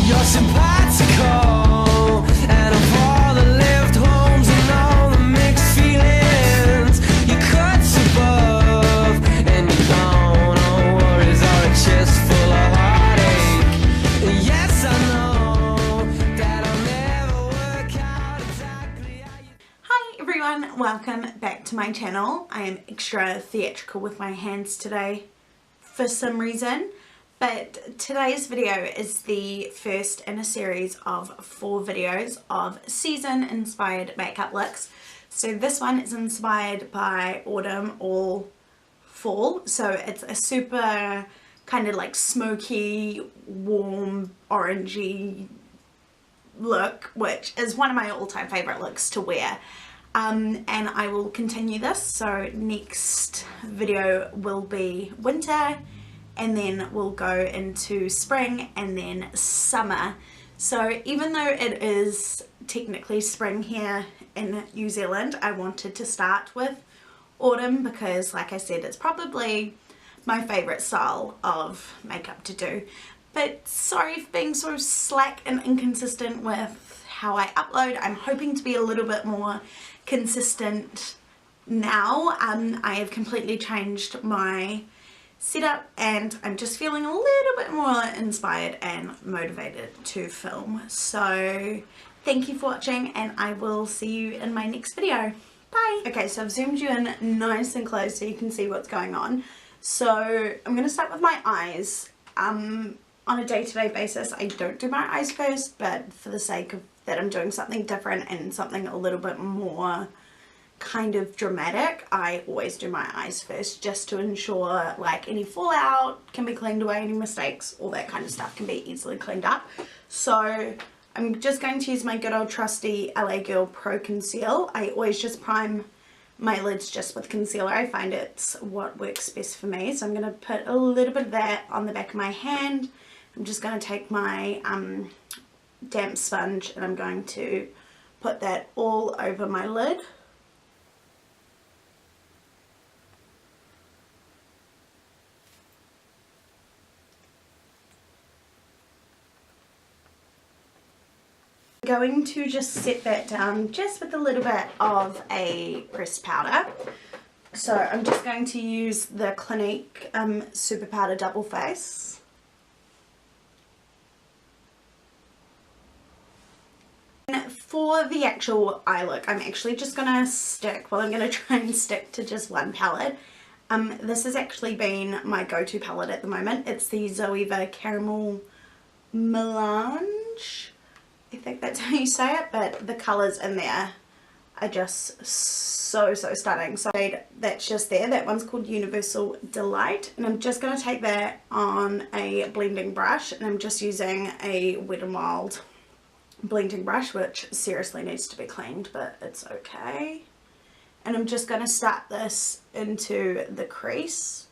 You're simpatico, and of all the lived homes and all the mixed feelings, you cuts above, and you don't know worries are a chest full of heartache. Yes, I know that I'll never work out exactly how you... Hi everyone, welcome back to my channel. I am extra theatrical with my hands today for some reason. But today's video is the first in a series of 4 videos of season inspired makeup looks. So this one is inspired by autumn or fall. So it's a super kind of like smoky, warm, orangey look, which is one of my all-time favorite looks to wear. And I will continue this. So next video will be winter, and then we'll go into spring and then summer. So even though it is technically spring here in New Zealand, I wanted to start with autumn because, like I said, it's probably my favourite style of makeup to do. But sorry for being so slack and inconsistent with how I upload. I'm hoping to be a little bit more consistent now. I have completely changed my setup and I'm just feeling a little bit more inspired and motivated to film. So thank you for watching, and I will see you in my next video. Bye! Okay, so I've zoomed you in nice and close so you can see what's going on. So I'm going to start with my eyes. On a day-to-day basis I don't do my eyes first, but for the sake of that I'm doing something different and something a little bit more kind of dramatic, I always do my eyes first, just to ensure like any fallout can be cleaned away, any mistakes, all that kind of stuff can be easily cleaned up. So I'm just going to use my good old trusty LA Girl Pro Conceal. I always just prime my lids just with concealer. I find it's what works best for me. So I'm going to put a little bit of that on the back of my hand. I'm just going to take my damp sponge and I'm going to put that all over my lid. Going to just set that down just with a little bit of a pressed powder. So I'm just going to use the Clinique Super Powder Double Face. And for the actual eye look, I'm actually just going to stick, well I'm going to try and stick to just one palette. This has actually been my go-to palette at the moment. It's the Zailie Caramel Melange. I think that's how you say it, but the colours in there are just so stunning. So that's just there. That one's called Universal Delight, and I'm just going to take that on a blending brush, and I'm just using a Wet n Wild blending brush, which seriously needs to be cleaned, but it's okay. And I'm just going to start this into the crease.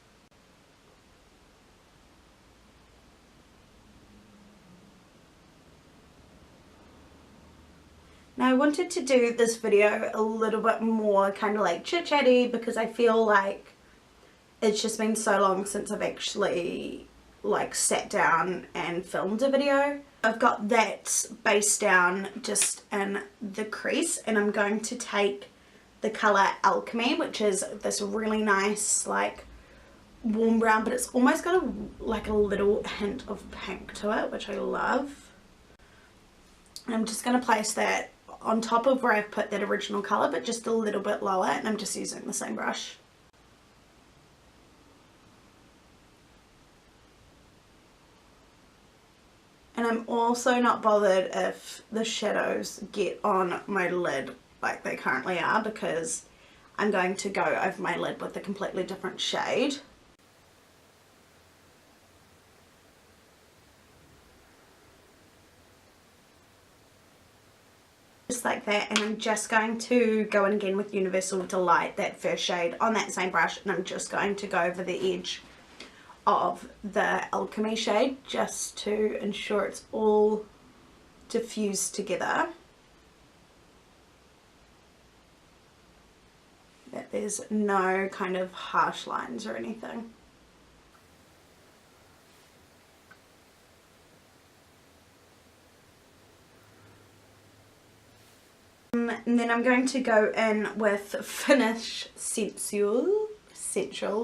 Now I wanted to do this video a little bit more kind of like chit-chatty because I feel like it's just been so long since I've actually like sat down and filmed a video. I've got that base down just in the crease, and I'm going to take the colour Alchemy, which is this really nice like warm brown, but it's almost got like a little hint of pink to it, which I love. And I'm just going to place that on top of where I've put that original colour, but just a little bit lower, and I'm just using the same brush. And I'm also not bothered if the shadows get on my lid like they currently are, because I'm going to go over my lid with a completely different shade. Just like that, and I'm just going to go in again with Universal Delight, that first shade, on that same brush, and I'm just going to go over the edge of the Alchemy shade just to ensure it's all diffused together, that there's no kind of harsh lines or anything. And then I'm going to go in with Finish Sensual,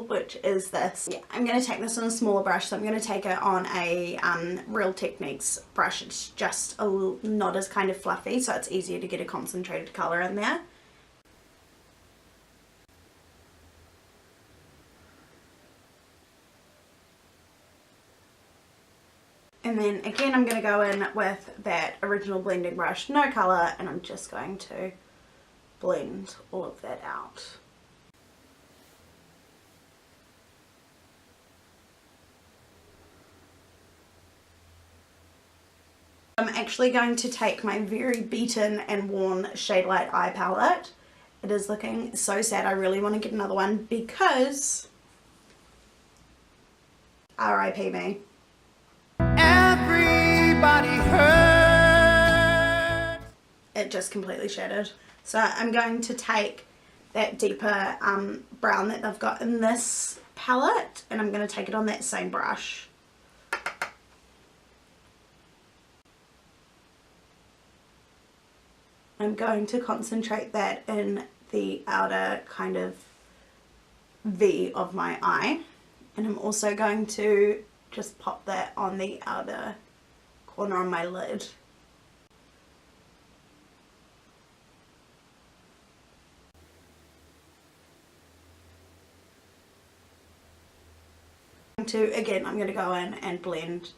which is this. Yeah, I'm going to take this on a smaller brush, so I'm going to take it on a Real Techniques brush. It's just a little, not as kind of fluffy, so it's easier to get a concentrated colour in there. And then again I'm going to go in with that original blending brush, no colour, and I'm just going to blend all of that out. I'm actually going to take my very beaten and worn Shade Light eye palette. It is looking so sad. I really want to get another one because R.I.P. me. Everybody heard. It just completely shattered. So I'm going to take that deeper brown that I've got in this palette, and I'm going to take it on that same brush. I'm going to concentrate that in the outer kind of V of my eye, and I'm also going to just pop that on the outer corner of my lid. Again, I'm going to go in and blend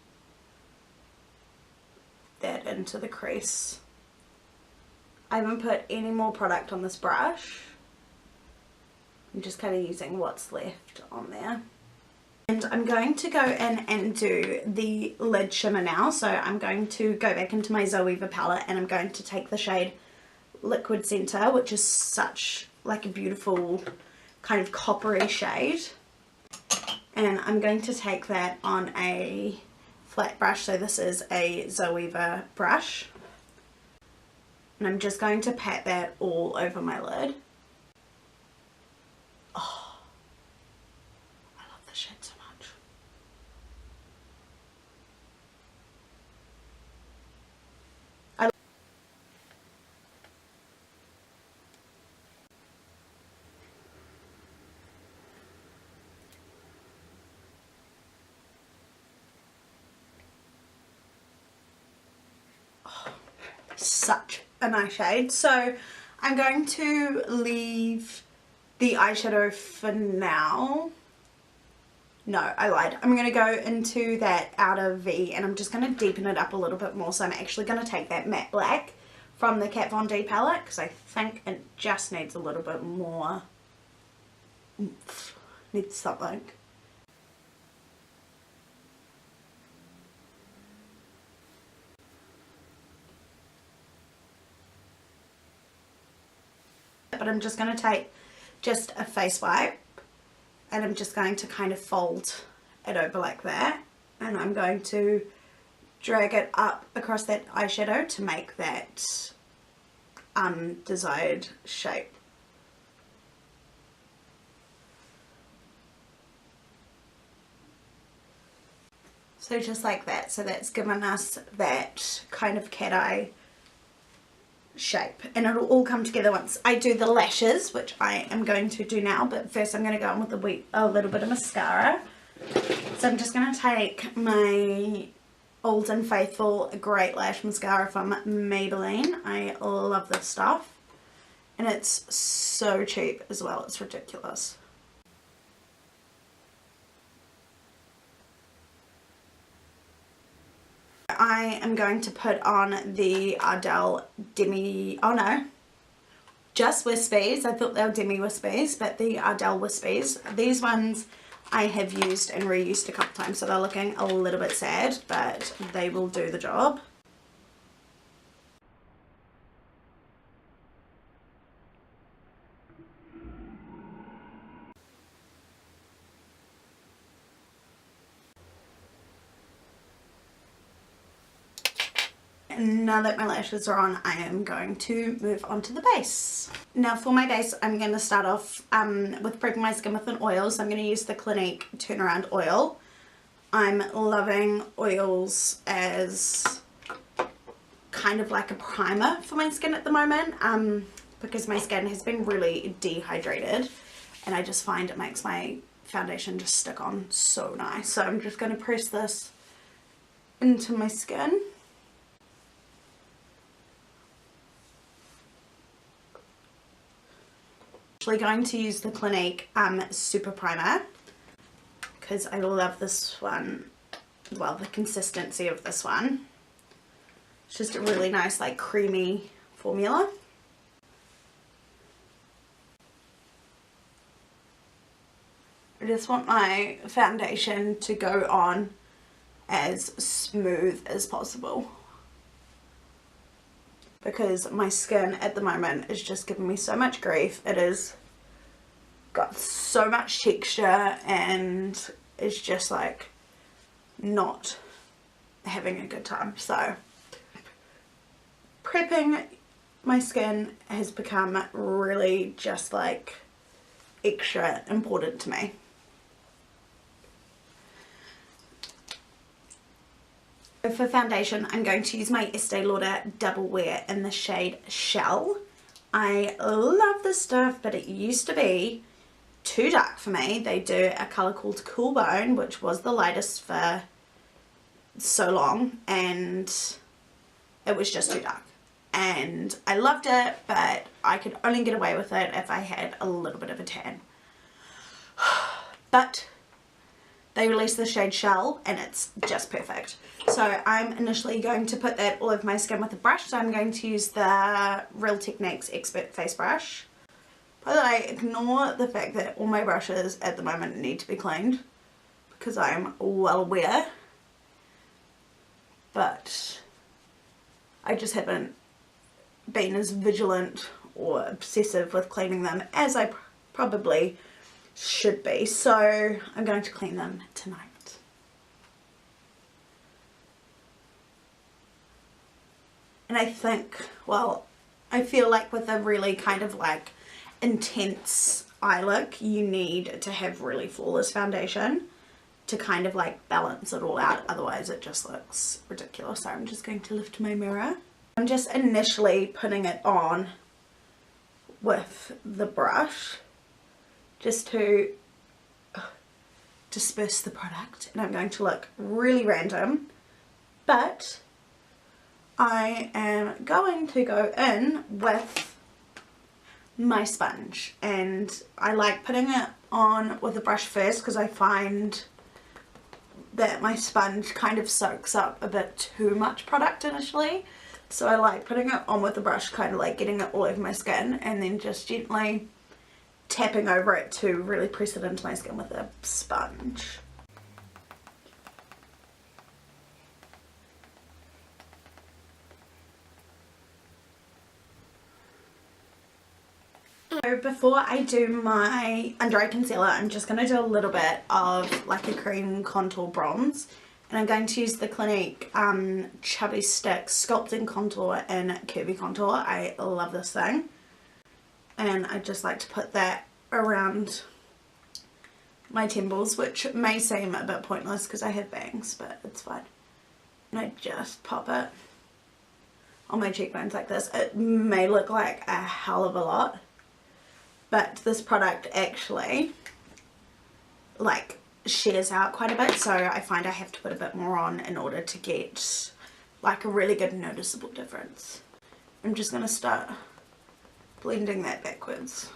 that into the crease. I haven't put any more product on this brush. I'm just kind of using what's left on there. And I'm going to go in and do the lid shimmer now. So I'm going to go back into my Zailie palette, and I'm going to take the shade Liquid Center, which is such like a beautiful kind of coppery shade. And I'm going to take that on a flat brush. So this is a Zailie brush. And I'm just going to pat that all over my lid. Oh, I love this shade so much. Such a nice shade. So I'm going to leave the eyeshadow for now. No, I lied. I'm going to go into that outer V, and I'm just going to deepen it up a little bit more. So I'm actually going to take that matte black from the Kat Von D palette, because I think it just needs a little bit more oomph. Needs something. But I'm just going to take just a face wipe, and I'm just going to kind of fold it over like that, and I'm going to drag it up across that eyeshadow to make that undesired shape. So just like that. So that's given us that kind of cat eye shape, and it'll all come together once I do the lashes, which I am going to do now. But first I'm going to go in with a little bit of mascara. So I'm just going to take my Old and Faithful Great Lash Mascara from Maybelline. I love this stuff, and it's so cheap as well, it's ridiculous. I am going to put on the Ardell just Wispies. I thought they were Demi Wispies, but the Ardell Wispies. These ones I have used and reused a couple times, so they're looking a little bit sad, but they will do the job. Now that my lashes are on, I am going to move on to the base. Now for my base, I'm going to start off with prepping my skin with an oil. So I'm going to use the Clinique Turnaround Oil. I'm loving oils as kind of like a primer for my skin at the moment, because my skin has been really dehydrated, and I just find it makes my foundation just stick on so nice. So I'm just going to press this into my skin. Actually going to use the Clinique Super Primer because I love this one, well, the consistency of this one. It's just a really nice like creamy formula. I just want my foundation to go on as smooth as possible, because my skin at the moment is just giving me so much grief. It has got so much texture and it's just like not having a good time. So prepping my skin has become really just like extra important to me. For foundation, I'm going to use my Estee Lauder Double Wear in the shade Shell. I love this stuff, but it used to be too dark for me. They do a colour called Cool Bone, which was the lightest for so long, and it was just too dark. And I loved it, but I could only get away with it if I had a little bit of a tan. But they released the shade Shell and it's just perfect. So I'm initially going to put that all over my skin with a brush. So I'm going to use the Real Techniques Expert Face Brush. By the way, ignore the fact that all my brushes at the moment need to be cleaned, because I'm well aware. But I just haven't been as vigilant or obsessive with cleaning them as I probably should be. So I'm going to clean them tonight. And I think, well, I feel like with a really kind of like intense eye look, you need to have really flawless foundation to kind of like balance it all out. Otherwise it just looks ridiculous. So I'm just going to lift my mirror. I'm just initially putting it on with the brush just to disperse the product, and I'm going to look really random, but I am going to go in with my sponge, and I like putting it on with the brush first because I find that my sponge kind of soaks up a bit too much product initially. So I like putting it on with the brush, kind of like getting it all over my skin, and then just gently tapping over it to really press it into my skin with a sponge. So before I do my under eye concealer, I'm just going to do a little bit of like a cream contour bronze, and I'm going to use the Clinique Chubby Stick Sculpting Contour in Curvy Contour. I love this thing, and I just like to put that around my temples, which may seem a bit pointless because I have bangs, but it's fine. And I just pop it on my cheekbones like this. It may look like a hell of a lot, but this product actually like shears out quite a bit, so I find I have to put a bit more on in order to get like a really good noticeable difference. I'm just going to start blending that backwards.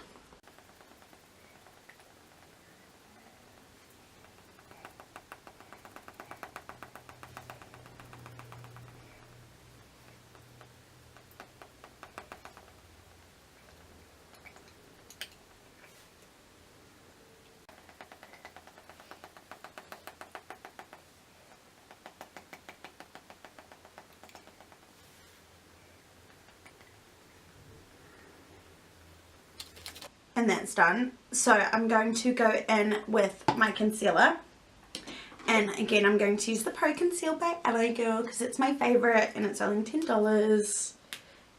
And that's done. So I'm going to go in with my concealer, and again I'm going to use the Pro Conceal by LA Girl because it's my favourite and it's only $10,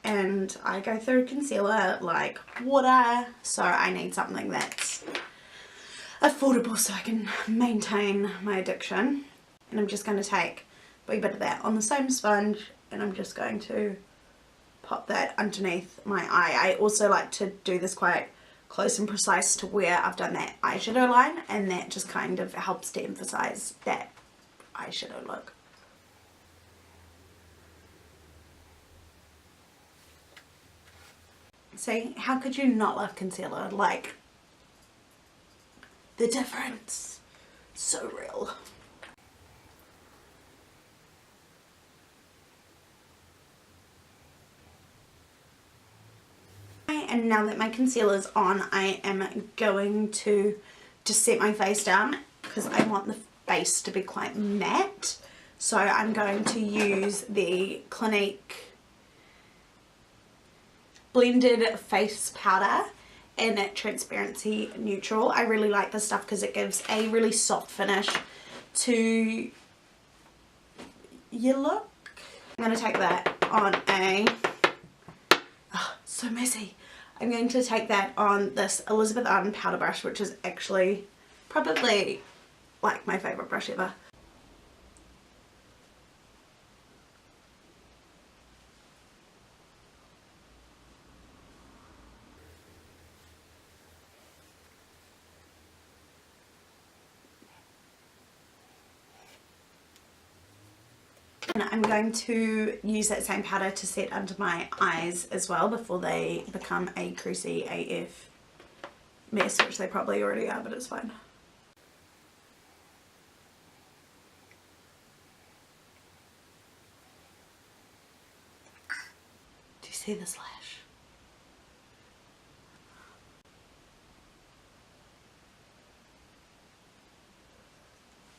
and I go through concealer like water, so I need something that's affordable so I can maintain my addiction. And I'm just going to take a wee bit of that on the same sponge and I'm just going to pop that underneath my eye. I also like to do this quite close and precise to where I've done that eyeshadow line, and that just kind of helps to emphasize that eyeshadow look. See, how could you not love concealer? Like, the difference, so real. And now that my concealer's on, I am going to just set my face down because I want the face to be quite matte. So I'm going to use the Clinique blended face powder in transparency neutral. I really like this stuff because it gives a really soft finish to your look. I'm going to take that on a, oh, so messy. I'm going to take that on this Elizabeth Arden powder brush, which is actually probably like my favourite brush ever. And I'm going to use that same powder to set under my eyes as well before they become a creasy AF mess, which they probably already are, but it's fine. Do you see this lash?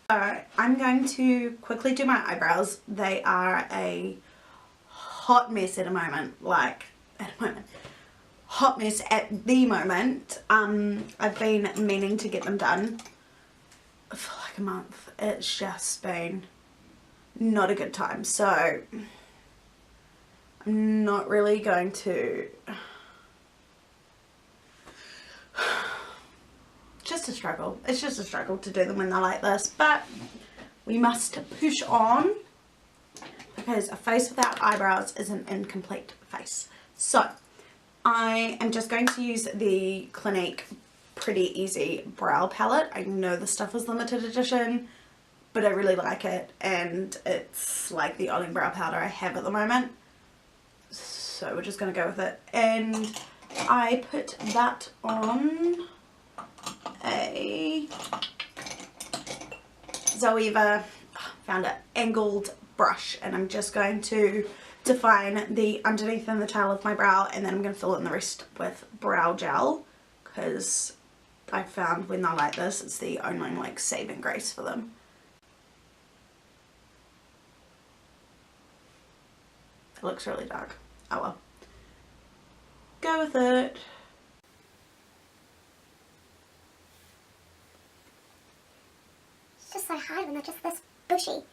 Alright, I'm going to quickly do my eyebrows. They are a hot mess at the moment. Hot mess at the moment. I've been meaning to get them done for like a month. It's just been not a good time. So I'm not really going to... Just a struggle. It's just a struggle to do them when they're like this, but we must push on because a face without eyebrows is an incomplete face. So I am just going to use the Clinique Pretty Easy Brow Palette. I know the stuff is limited edition, but I really like it, and it's like the only brow powder I have at the moment, so we're just going to go with it. And I put that on a Zailie, found an angled brush, and I'm just going to define the underneath and the tail of my brow, and then I'm going to fill in the rest with brow gel because I found when they're like this it's the only like saving grace for them. It looks really dark. Oh well. Go with it. It's just so hard when they're just this bushy.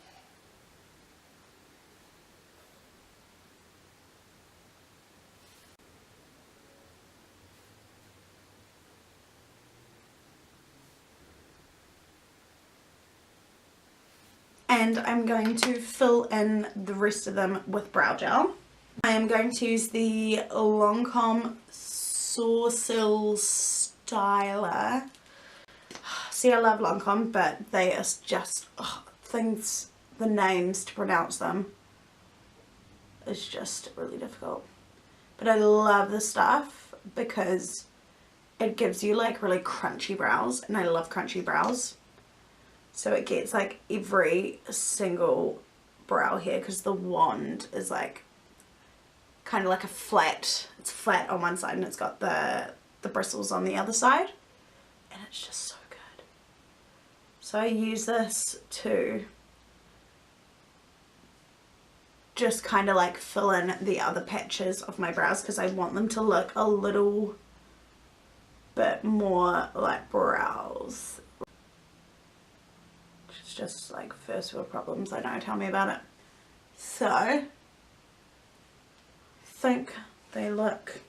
And I'm going to fill in the rest of them with brow gel. I am going to use the Lancome Sourcil Styler. See, I love Lancome, but they are just things, the names to pronounce them is just really difficult. But I love this stuff because it gives you like really crunchy brows, and I love crunchy brows. So it gets like every single brow hair, because the wand is like kind of like a flat, it's flat on one side and it's got the bristles on the other side, and it's just so good. So I use this to just kind of like fill in the other patches of my brows because I want them to look a little bit more like brows. It's just like first world problems, I know, tell me about it. So I think they look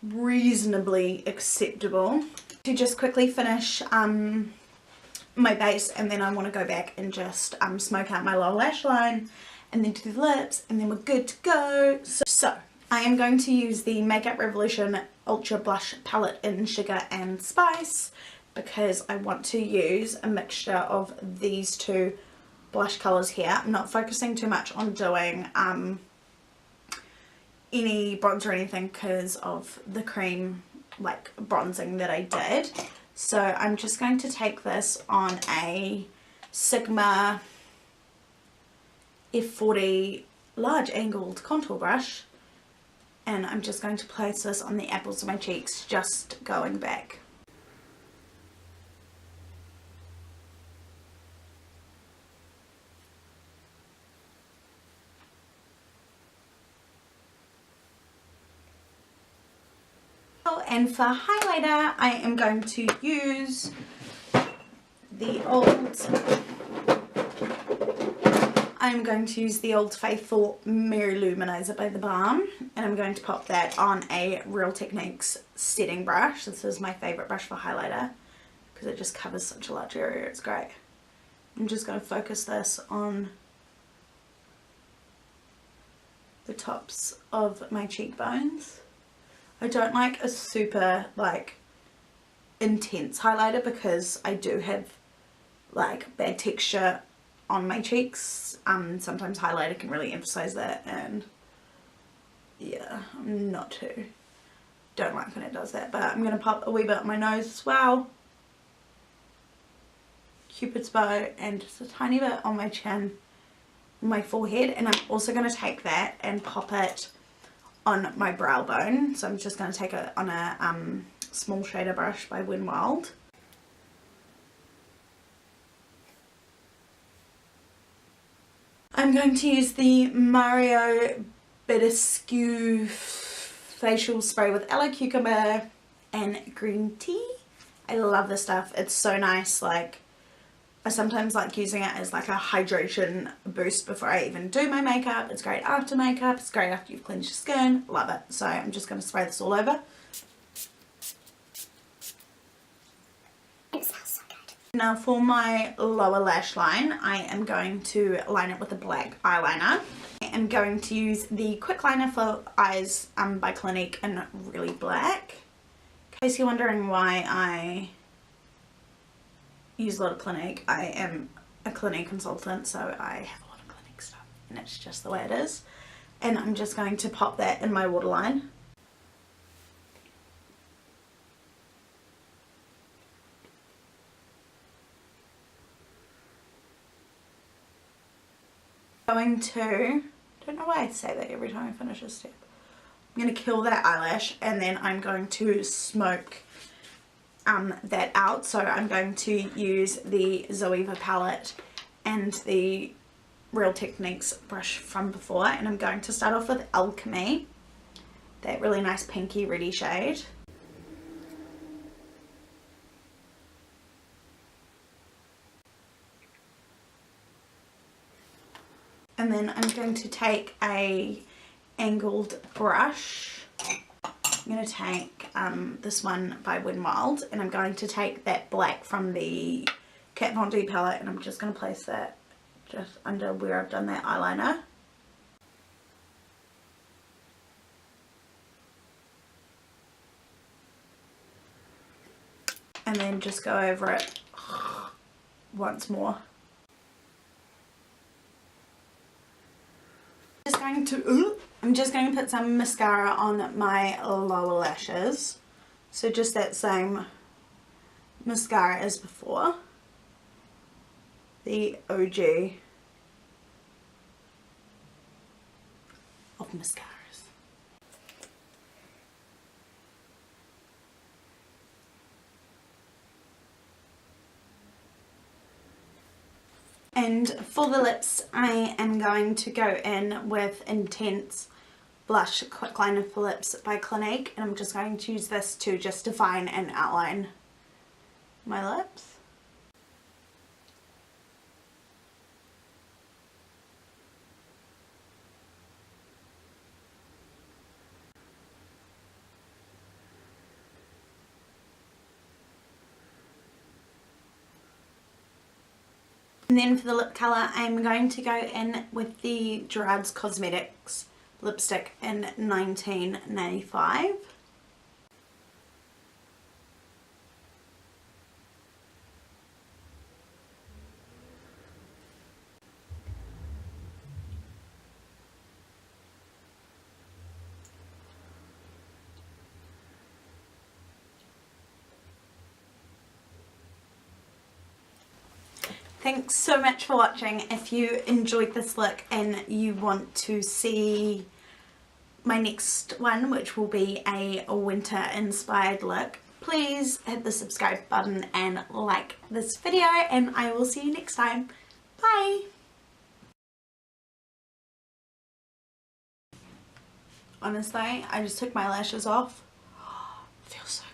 reasonably acceptable. To just quickly finish my base, and then I want to go back and just smoke out my lower lash line and then do the lips, and then we're good to go. So I am going to use the Makeup Revolution Ultra Blush Palette in Sugar and Spice because I want to use a mixture of these two blush colours here. I'm not focusing too much on doing any bronze or anything because of the cream like bronzing that I did. So I'm just going to take this on a Sigma F40 large angled contour brush, and I'm just going to place this on the apples of my cheeks, just going back. And for highlighter, I am going to use the Old Faithful Mary Luminizer by The Balm, and I'm going to pop that on a Real Techniques setting brush. This is my favourite brush for highlighter because it just covers such a large area. It's great. I'm just going to focus this on the tops of my cheekbones. I don't like a super like intense highlighter because I do have like bad texture on my cheeks. Sometimes highlighter can really emphasize that, and yeah, I'm don't like when it does that. But I'm going to pop a wee bit on my nose as well, Cupid's bow, and just a tiny bit on my chin, my forehead, and I'm also going to take that and pop it on my brow bone. So I'm just going to take it on a small shader brush by Wet n Wild. I'm going to use the Mario Badescu facial spray with aloe cucumber and green tea. I love this stuff. It's so nice. Like, I sometimes like using it as like a hydration boost before I even do my makeup. It's great after makeup. It's great after you've cleansed your skin. Love it. So I'm just going to spray this all over. It smells so good. Now for my lower lash line, I am going to line it with a black eyeliner. I am going to use the Quick Liner for Eyes by Clinique in Really Black. In case you're wondering why I use a lot of Clinique, I am a Clinique consultant, so I have a lot of Clinique stuff, and it's just the way it is. And I'm just going to pop that in my waterline. Don't know why I say that every time I finish a step. I'm going to kill that eyelash, and then I'm going to smoke that out. So I'm going to use the Zoeva palette and the Real Techniques brush from before, and I'm going to start off with Alchemy, that really nice pinky reddy shade. And then I'm going to take a angled brush. I'm going to take this one by Wet n Wild, and I'm going to take that black from the Kat Von D palette, and I'm just going to place that just under where I've done that eyeliner. And then just go over it once more. I'm just going to put some mascara on my lower lashes. So just that same mascara as before. The OG of mascaras. And for the lips, I am going to go in with Intense Blush Quick Liner for Lips by Clinique, and I'm just going to use this to just define and outline my lips. And then for the lip colour, I'm going to go in with the Gerard's Cosmetics lipstick in 1995. Thanks so much for watching. If you enjoyed this look and you want to see my next one, which will be a winter inspired look, please hit the subscribe button and like this video, and I will see you next time. Bye! Honestly, I just took my lashes off. Feels so